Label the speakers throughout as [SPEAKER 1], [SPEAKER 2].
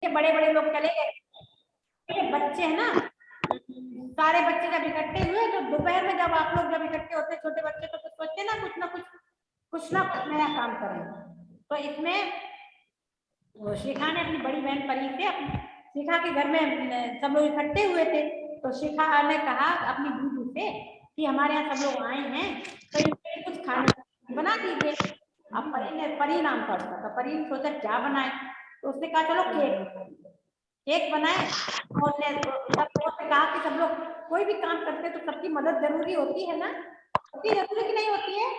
[SPEAKER 1] के बड़े बड़े लोग चले गए, बच्चे है ना, सारे बच्चे जब इकट्ठे हुए तो दोपहर में जब आप लोग जब इकट्ठे होते छोटे बच्चे तो सोचते ना कुछ ना कुछ नया काम करें। तो इसमें शिखा ने अपनी बड़ी बहन परी से, शिखा के घर में सब लोग इकट्ठे हुए थे, तो शिखा ने कहा अपनी दीदी से कि हमारे यहाँ सब लोग आए हैं तो इनके कुछ खाना बना दीजिए। अब परी नाम पड़ता था, परी ने सोचा क्या बनाए, तो उसने कहा चलो केक बनाए। और सब लोगों से कहा कि सब लोग कोई भी काम करते तो सबकी मदद जरूरी होती है ना, सबकी जरूरी की नहीं होती है,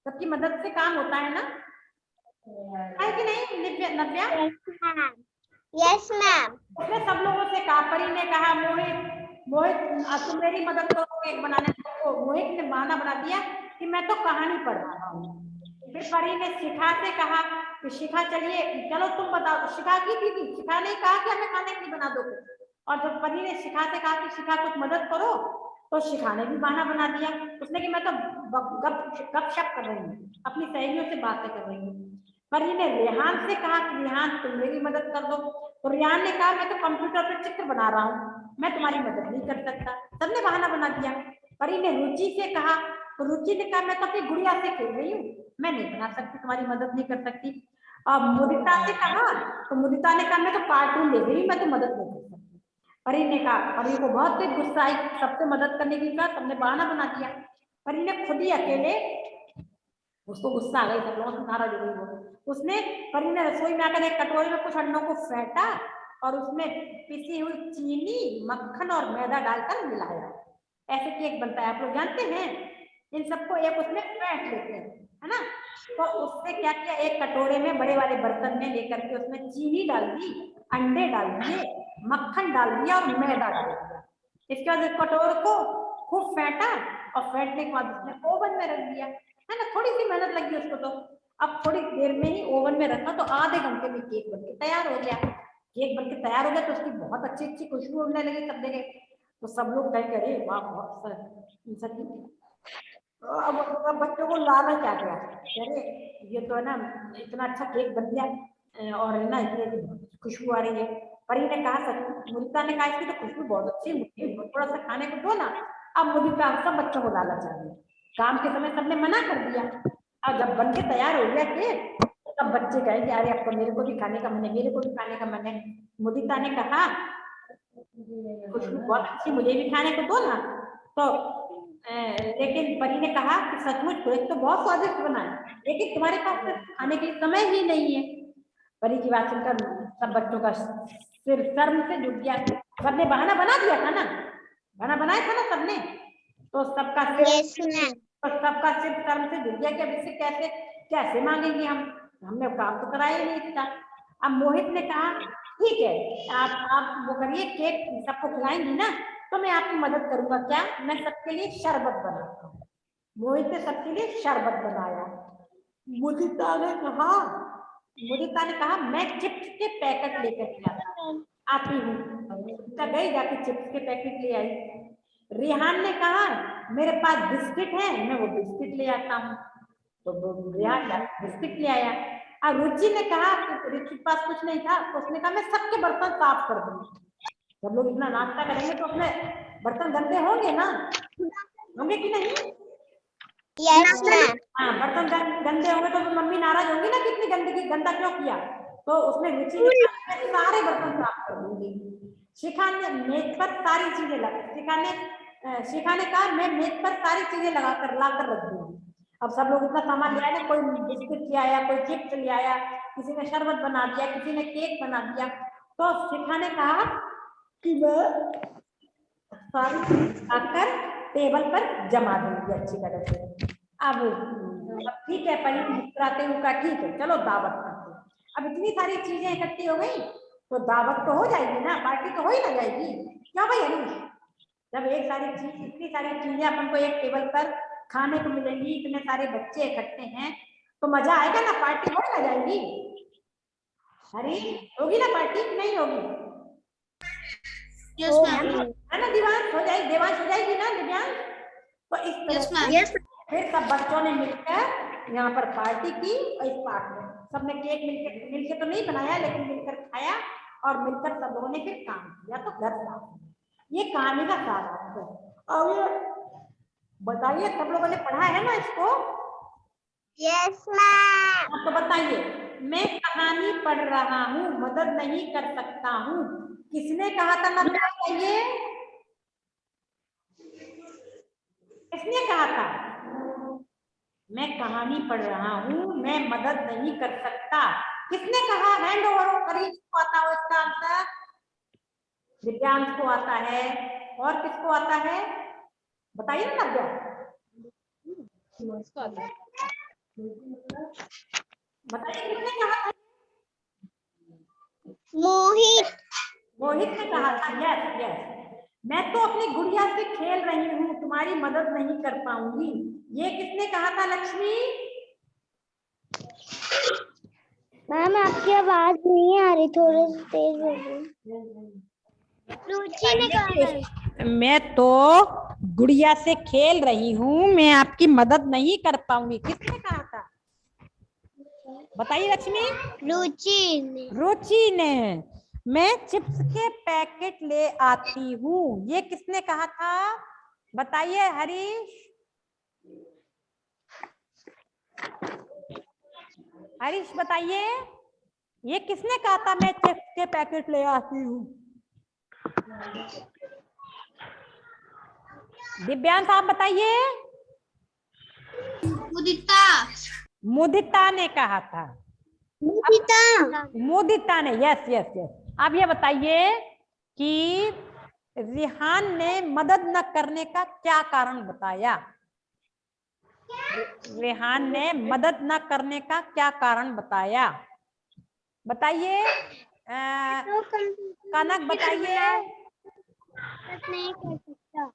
[SPEAKER 1] सबकी मदद से काम होता है ना, है कि नहीं नव्या?
[SPEAKER 2] Yes ma'am.
[SPEAKER 1] उसने सब लोगों से कहा, परी ने कहा मोहित तुम मेरी मदद करो केक बनाने में, तो मोहित ने बहाना बना दिया कि मैं तो कहानी पढ़ रहा हूँ। फिर परी ने शिखा से कहा कि शिखा चलिए चलो तुम बताओ, शिखा की दीदी शिखा ने कहा कि हमें खाने के लिए बना दो, और जब परी ने शिखा से कहा कि शिखा कुछ मदद करो, तो शिखा ने भी बहाना बना दिया, उसने कि मैं तो गपशप कर रही हूँ, अपनी सहेलियों से बातें कर रही हूँ। परी ने रेहान से कहा कि रेहान तुम मेरी मदद कर दो, तो रेहान ने कहा मैं तो कंप्यूटर पर चित्र बना रहा हूँ, मैं तुम्हारी मदद नहीं कर सकता, सबने बहाना बना दिया। परी ने रुचि से कहा, तो रुचि ने कहा मैं तो अपनी गुड़िया से खेल रही हूँ, मैं नहीं बना सकती, तुम्हारी मदद नहीं कर सकती। अब मुदिता से कहा, तो मुदिता ने कहा मैं तो कार्टून देख रही हूँ, मैं तो मदद नहीं कर सकती। परी ने कहा, परी को बहुत तेज गुस्सा आई, सबसे मदद करने की कहा, सबने बहाना बना दिया। परी ने खुद ही अकेले, उसको गुस्सा आ गई, सब लोगों से नाराज हो गई वो, उसने परी ने रसोई में आकर एक कटोरे में कुछ अंडों को फेंटा और उसमें पिसी हुई चीनी, मक्खन और मैदा डालकर मिलाया। ऐसे केक बनता है, आप लोग जानते हैं। इन सबको एक उसमें फेंट लेते हैं, है ना। तो उसने क्या किया, एक कटोरे में बड़े वाले बर्तन में लेकर के उसमें चीनी डाल दी, अंडे डाल दिए, मक्खन डाल दिया और मैदा डाल दिया। इसके बाद कटोरे को खूब फेंटा और फेंटने के बाद उसने ओवन में रख दिया, है ना। थोड़ी सी मेहनत लगी उसको, तो अब थोड़ी देर में ही ओवन में रखा तो आधे घंटे में केक बनके तैयार हो गया। केक बनके तैयार हो गया तो उसकी बहुत अच्छी अच्छी खुशबू उड़ने लगी सब जगह, तो सब लोग कह अरे वाह बहुत सही। अब बच्चों को लालच आ गया, अरे ये तो है ना इतना अच्छा केक बन गया और है ना इतनी खुशबू आ रही है। परी ने कहा, सच मुदिता ने कहा इसकी तो खुशबू बहुत अच्छी है, थोड़ा सा खाने को दो ना। अब मुदिता सब बच्चों को लालच आ गई, काम के समय सबने मना कर दिया, और जब बन के तैयार हो गया केक तब बच्चे कहेंगे अरे अब तो मेरे को भी खाने का मन है, मेरे को भी खाने का मन है। मुदिता ने कहा खुशबू बहुत अच्छी, मुझे भी खाने को दो ना। तो लेकिन परी ने कहा कि सचमुच केक तो बहुत स्वादिष्ट बना है, लेकिन तुम्हारे पास तो खाने के लिए समय ही नहीं है। परी की बात सुनकर सब बच्चों का सिर शर्म से जुट गया, सबने बहाना बना दिया था ना, बहाना बनाया था ना सबने, तो सबका सिर शर्म से जुट गया कि अब इससे कैसे कैसे मांगेंगे हमने काम तो कराया ही नहीं था। अब मोहित ने कहा ठीक है आप वो करिए, केक सबको खिलाएंगी ना तो मैं आपकी मदद करूंगा, क्या मैं सबके लिए शरबत बनाता हूँ। मोहित ने सबके लिए शरबत बनाया। मुदिता ने कहा मैं चिप्स के पैकेट लेकर आती हूँ, गई जाके चिप्स के पैकेट ले आई। रेहान ने कहा मेरे पास बिस्किट है, मैं वो बिस्किट ले आता हूँ, तो रेहान बिस्किट ले आया। और रुचि ने कहा रुचि के पास कुछ नहीं था, तो उसने कहा मैं सबके बर्तन साफ कर दूंगी, जब लोग इतना नाश्ता करेंगे तो अपने बर्तन गंदे होंगे ना, होंगे कि नहीं?
[SPEAKER 2] Yes ma'am.
[SPEAKER 1] हाँ, बर्तन गंदे होंगे तो मम्मी नाराज होंगी ना, कितनी गंदगी, गंदा क्यों किया। तो उसने रुचि ने कहा मैं सारे बर्तन साफ कर दूंगी। शिखा ने मेज पर सारी चीजें शिखा ने कहा मैं मेज पर सारी चीजें लाकर रख दूंगी। अब सब लोग इतना सामान ले आए, कोई बिस्किट ले आया, कोई चिप्स ले आया, किसी ने शरबत बना दिया, किसी ने केक बना दिया। तो शिखा ने कहा कि मैं सारी चीज आकर टेबल पर जमा दूंगी अच्छी तरह से। अब ठीक है, परी मुस्कुराते हुए कहा ठीक है चलो दावत करते हैं। अब इतनी सारी चीजें इकट्ठी हो गई तो दावत तो हो जाएगी ना, पार्टी तो हो ही ना जाएगी, क्या भाई अरुण? जब इतनी सारी चीजें अपन को एक टेबल पर खाने को मिलेंगी, इतने सारे बच्चे इकट्ठे हैं तो मजा आएगा ना, पार्टी हो ना जाएगी। अरे होगी ना पार्टी, नहीं होगी?
[SPEAKER 2] Yes ma'am.
[SPEAKER 1] है ना दिवांश, हो जाएगी, देवांश हो जाएगी ना दिव्यांश? तो इस तरह से फिर सब बच्चों ने मिलकर यहाँ पर पार्टी की, और इस पार्ट में सबने केक मिलकर तो नहीं बनाया, लेकिन मिलकर खाया और मिलकर सब लोगों ने फिर काम किया तो घर साफ हुआ। ये कहानी का सारांश है। और ये बताइए, सब लोगों ने पढ़ा है ना इसको?
[SPEAKER 2] Yes, ma'am.
[SPEAKER 1] तो बताइए, मैं कहानी पढ़ रहा हूँ, मदद नहीं कर सकता हूँ, किसने कहा था? ना बताइए, किसने कहा था? मैं कहानी पढ़ रहा हूँ, मैं मदद नहीं कर सकता, किसने कहा? हैंड ओवर करिए, किसको आता है इसका आंसर? दिव्यांश को आता है, और किसको आता है बताइए ना नव्या? बताइए किसने कहा था?
[SPEAKER 2] मोहित.
[SPEAKER 1] मोहित ने कहा था। Yes yes. मैं तो अपनी गुड़िया से खेल रही हूँ, तुम्हारी मदद नहीं कर पाऊंगी, ये किसने कहा था लक्ष्मी?
[SPEAKER 2] मैम आपकी आवाज नहीं आ रही, थोड़ा सा तेज बोलिए. रुचि ने कहा था.
[SPEAKER 1] मैं तो गुड़िया से खेल रही हूँ, मैं आपकी मदद नहीं कर पाऊंगी, किसने कहा था? बताइए लक्ष्मी।
[SPEAKER 2] रुचि ने.
[SPEAKER 1] रुचि ने। मैं चिप्स के पैकेट ले आती हूँ, ये किसने कहा था? बताइए हरीश। हरीश बताइए, ये किसने कहा था मैं चिप्स के पैकेट ले आती हूँ? दिव्यांश आप बताइए।
[SPEAKER 2] मुदिता.
[SPEAKER 1] मुदिता ने कहा था।
[SPEAKER 2] मुदिता.
[SPEAKER 1] मुदिता ने। Yes yes yes. अब ये बताइए कि रिहान ने मदद न करने का क्या कारण बताया? रेहान ने मदद न करने का क्या कारण बताया? बताइए। कनक बताइए।
[SPEAKER 2] नहीं कर सकता.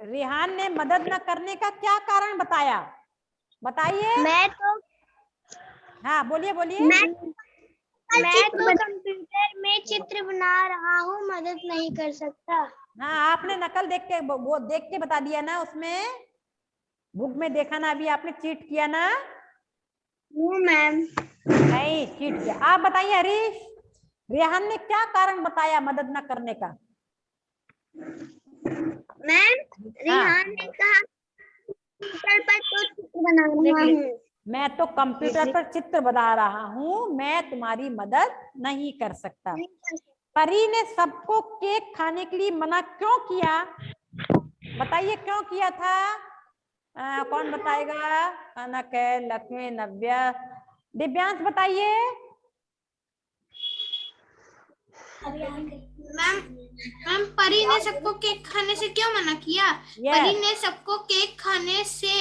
[SPEAKER 1] रेहान ने मदद न करने का क्या कारण बताया? बताइए।
[SPEAKER 2] मैं तो
[SPEAKER 1] हाँ बोलिए बोलिए।
[SPEAKER 2] मैं तो कंप्यूटर में चित्र बना रहा हूँ, मदद नहीं कर सकता.
[SPEAKER 1] हाँ आपने नकल देख के वो देख के बता दिया ना, उसमें बुक में देखा ना, अभी आपने चीट किया ना?
[SPEAKER 2] मैम.
[SPEAKER 1] नहीं चीट किया। आप बताइए हरीश, रेहान ने क्या कारण बताया मदद न करने का?
[SPEAKER 2] मैम रिहान ने कहा कंप्यूटर पर तो चित्र बना रहा हूँ.
[SPEAKER 1] मैं तो कंप्यूटर पर चित्र बना रहा हूँ, मैं तुम्हारी मदद नहीं कर सकता। परी ने सबको केक खाने के लिए मना क्यों किया? बताइए क्यों किया था? कौन बताएगा? कनक है, लक्ष्मी, नव्या, दिव्यांश बताइए।
[SPEAKER 2] मैम परी ने सबको केक खाने से क्यों मना किया? परी ने सबको केक खाने से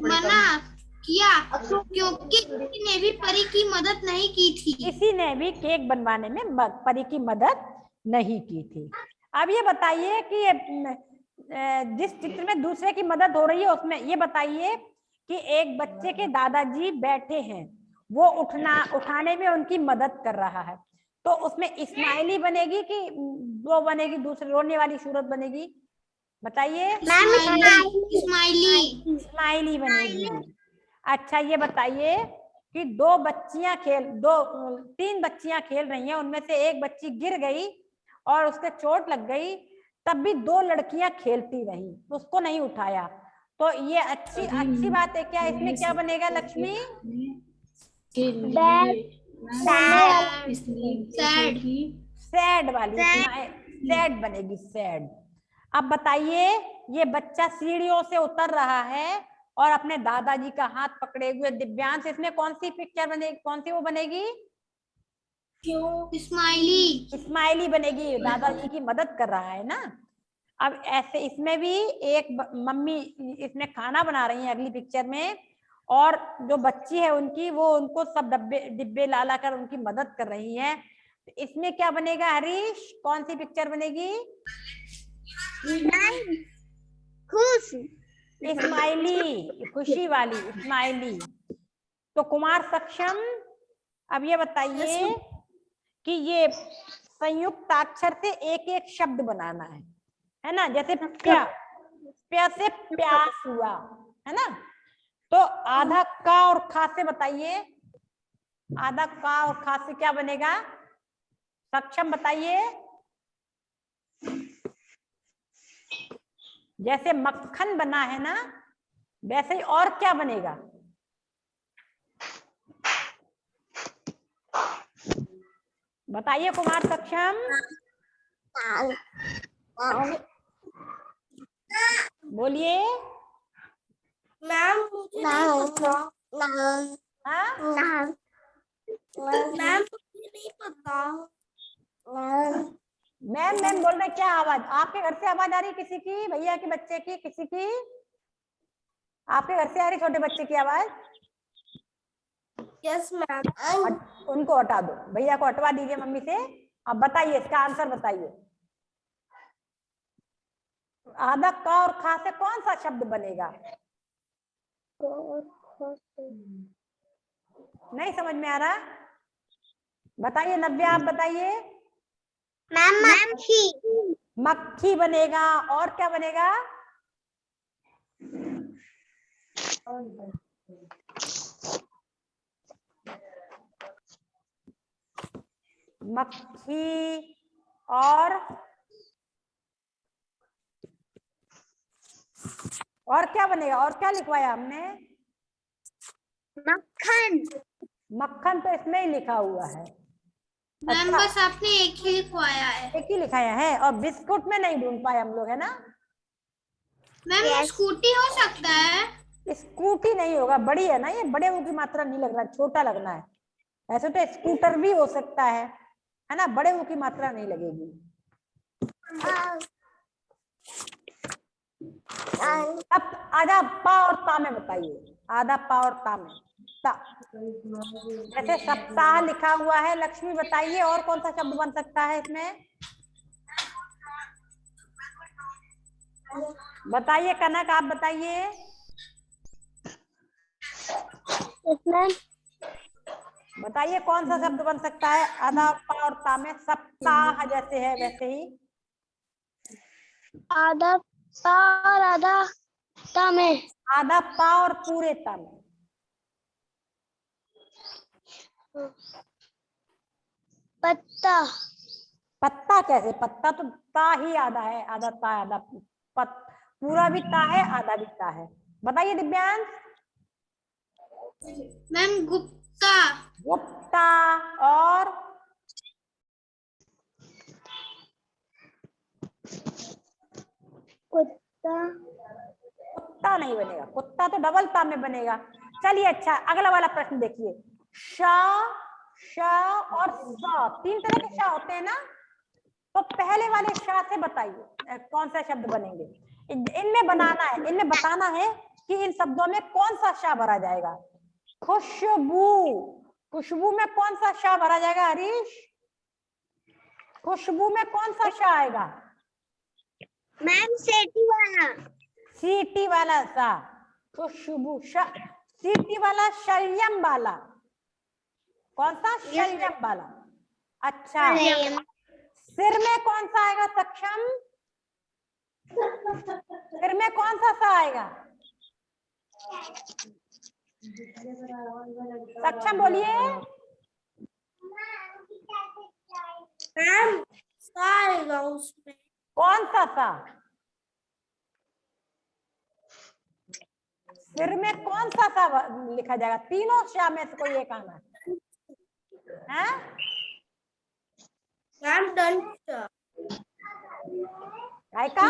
[SPEAKER 2] मना किया क्योंकि किसी ने भी परी की मदद नहीं की थी.
[SPEAKER 1] किसी ने भी केक बनवाने में परी की मदद नहीं की थी। अब ये बताइए कि जिस चित्र में दूसरे की मदद हो रही है उसमें ये बताइए कि एक बच्चे के दादाजी बैठे हैं, वो उठाने में उनकी मदद कर रहा है, तो उसमें इस्माइली बनेगी कि वो बनेगी दूसरी रोने वाली सूरत बनेगी? बताइए। इस्माइली बनेगी। अच्छा ये बताइए कि तीन बच्चियां खेल रही हैं, उनमें से एक बच्ची गिर गई और उसके चोट लग गई, तब भी दो लड़कियां खेलती रही, उसको नहीं उठाया, तो ये अच्छी बात है क्या? इसमें क्या बनेगा लक्ष्मी? सैड वाली। सैड बनेगी, सैड। अब बताइए, ये बच्चा सीढ़ियों से उतर रहा है और अपने दादाजी का हाथ पकड़े हुए। दिव्यांश इसमें कौन सी पिक्चर बनेगी, कौन सी वो बनेगी? स्माइली बनेगी, दादाजी की मदद कर रहा है ना। अब ऐसे इसमें भी एक मम्मी इसमें खाना बना रही है अगली पिक्चर में, और जो बच्ची है उनकी वो उनको सब डिब्बे ला कर उनकी मदद कर रही है। इसमें क्या बनेगा हरीश, कौन सी पिक्चर बनेगी?
[SPEAKER 2] खुश.
[SPEAKER 1] स्माइली, खुशी वाली स्माइली। तो कुमार सक्षम, अब ये बताइए कि ये संयुक्ताक्षर से एक एक शब्द बनाना है ना? जैसे प्या से प्यास हुआ, है ना? तो आधा का और खा से बताइए। आधा का और खा से क्या बनेगा? सक्षम बताइए। जैसे मक्खन बना है ना, वैसे ही और क्या बनेगा? बताइए कुमार सक्षम। बोलिए।
[SPEAKER 2] मैम मुझे नहीं पता।
[SPEAKER 1] मैम मैम बोल रहे क्या? आवाज आपके घर से आवाज आ रही किसी की? भैया के बच्चे की? किसी की? आपके घर से आ रही छोटे बच्चे की आवाज?
[SPEAKER 2] Yes ma'am.
[SPEAKER 1] उनको हटा दो, भैया को हटवा दीजिए मम्मी से। अब बताइए, इसका आंसर बताइए। आधा का और खा से कौन सा शब्द बनेगा? नहीं समझ में आ रहा? बताइए नव्या, आप बताइए।
[SPEAKER 2] मैम मक्खी।
[SPEAKER 1] मक्खी बनेगा। और क्या बनेगा? मक्खी और क्या बनेगा? और क्या लिखवाया हमने?
[SPEAKER 2] मक्खन।
[SPEAKER 1] मक्खन तो इसमें ही लिखा हुआ है।
[SPEAKER 2] मैम
[SPEAKER 1] अच्छा,
[SPEAKER 2] बस आपने एक ही लिखवाया है।
[SPEAKER 1] एक ही लिखाया है, और बिस्कुट में नहीं ढूंढ पाए हम लोग, है ना?
[SPEAKER 2] मैम स्कूटी हो सकता है।
[SPEAKER 1] स्कूटी नहीं होगा, बड़ी है ना ये, बड़े वो की मात्रा नहीं लग रहा, छोटा लगना है। ऐसे तो स्कूटर भी हो सकता है ना? बड़े वो की मात्रा नहीं लगेगी। अब आधा पा और ता में बताइए। आधा पा और ता में ता। जैसे सप्ताह लिखा हुआ है, लक्ष्मी बताइए और कौन सा शब्द बन सकता है इसमें? बताइए कनक, आप बताइए। बताइए कौन सा शब्द बन सकता है आधा पा और ता में? सप्ताह जैसे है वैसे ही।
[SPEAKER 2] आधा पा और आधा ता में।
[SPEAKER 1] आधा पा और पूरे ता में।
[SPEAKER 2] पत्ता।
[SPEAKER 1] पत्ता कैसे? पत्ता तो ता ही आधा है, आधा ता आधा पूरा भी ता है, आधा भी ता है। बताइए दिव्यांश।
[SPEAKER 2] मैम गुप्ता।
[SPEAKER 1] गुप्ता। और
[SPEAKER 2] कुत्ता।
[SPEAKER 1] कुत्ता नहीं बनेगा, कुत्ता तो डबल ता में बनेगा। चलिए अच्छा, अगला वाला प्रश्न देखिए। शा, श और सा, तीन तरह के शा होते हैं ना? तो पहले वाले शा से बताइए कौन सा शब्द बनेंगे। इनमें बनाना है, इनमें बताना है कि इन शब्दों में कौन सा शा भरा जाएगा। खुशबू, खुशबू में कौन सा शा भरा जाएगा हरीश? खुशबू में कौन सा शा आएगा?
[SPEAKER 2] मैम सेठी वाला।
[SPEAKER 1] सीटी वाला सा। खुशबू सीटी वाला, शलयम वाला। कौन सा? शलयम वाला। अच्छा, सिर में कौन सा आएगा सक्षम? सिर में कौन सा आएगा? सक्षम बोलिए।
[SPEAKER 2] मैम आएगा उसमें।
[SPEAKER 1] कौन सा? सिर में कौन सा लिखा जाएगा? तीनों शा में से कोई एक आना है।
[SPEAKER 2] मैम दंत।
[SPEAKER 1] काय का?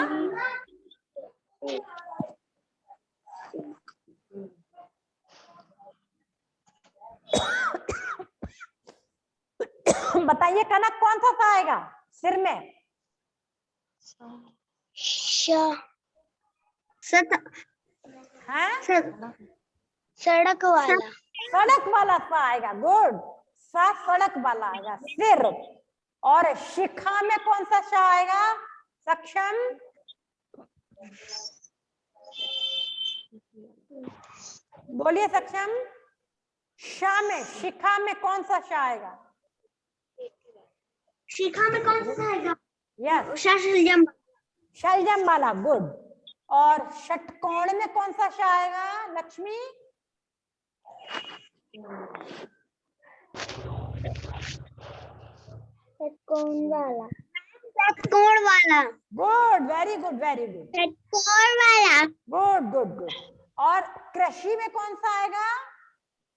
[SPEAKER 1] बताइए कनक, कौन सा आएगा सिर में?
[SPEAKER 2] सड़क वाला।
[SPEAKER 1] सड़क वाला सा आएगा। गुड, सा सड़क वाला आएगा सिर। और शिखा में कौन सा शा आएगा सक्षम? बोलिए सक्षम। शा में, शिखा में कौन सा शा आएगा?
[SPEAKER 2] शिखा में कौन सा आएगा?
[SPEAKER 1] यस,
[SPEAKER 2] शलजम।
[SPEAKER 1] शलजम वाला। गुड। और षटकोण में कौन सा शा आएगा लक्ष्मी?
[SPEAKER 2] षटकोण वाला। षटकोण वाला।
[SPEAKER 1] Good, very good, very good,
[SPEAKER 2] षटकोण वाला।
[SPEAKER 1] Good good good. और कृषि में कौन सा आएगा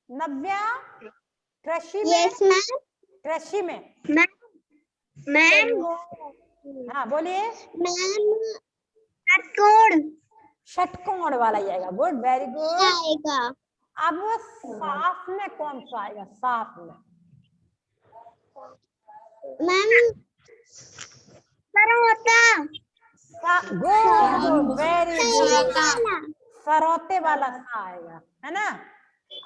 [SPEAKER 1] नव्या? कृषि में?
[SPEAKER 2] Yes ma'am.
[SPEAKER 1] कृषि में
[SPEAKER 2] मैम
[SPEAKER 1] हाँ बोलिए।
[SPEAKER 2] मैम षटकोण।
[SPEAKER 1] षटकोण वाला ही आएगा। Good, very good.
[SPEAKER 2] आएगा।
[SPEAKER 1] अब साफ में कौन सा आएगा? साफ में
[SPEAKER 2] मैम सरौता।
[SPEAKER 1] Good good, very good. सरौते वाला
[SPEAKER 2] वाला।
[SPEAKER 1] सा आएगा, है ना।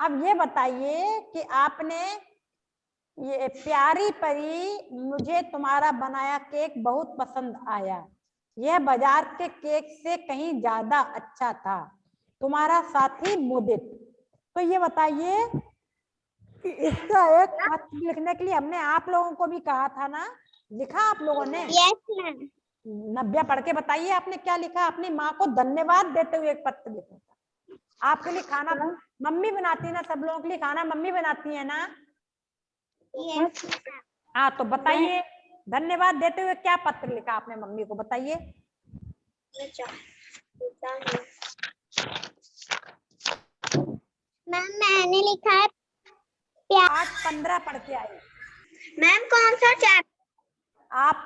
[SPEAKER 1] अब ये बताइए कि आपने ये प्यारी परी, मुझे तुम्हारा बनाया केक बहुत पसंद आया, यह बाजार के केक से कहीं ज्यादा अच्छा था। तुम्हारा साथी मुदित। तो ये बताइए कि इसका एक पत्र लिखने के लिए हमने आप लोगों को भी कहा था ना, लिखा आप लोगों ने?
[SPEAKER 2] Yes ma'am.
[SPEAKER 1] नव्या पढ़ के बताइए आपने क्या लिखा। अपनी माँ को धन्यवाद देते हुए एक पत्र लिखा था। आपके लिए खाना मम्मी बनाती है ना, सब लोगों के लिए खाना मम्मी बनाती है ना।
[SPEAKER 2] यस।
[SPEAKER 1] हाँ तो बताइए धन्यवाद देते हुए क्या पत्र लिखा आपने मम्मी को, बताइए।
[SPEAKER 2] मैम मैंने लिखा है
[SPEAKER 1] 8:15 पढ़ के आई।
[SPEAKER 2] मैम कौन सा चैप्टर?
[SPEAKER 1] आप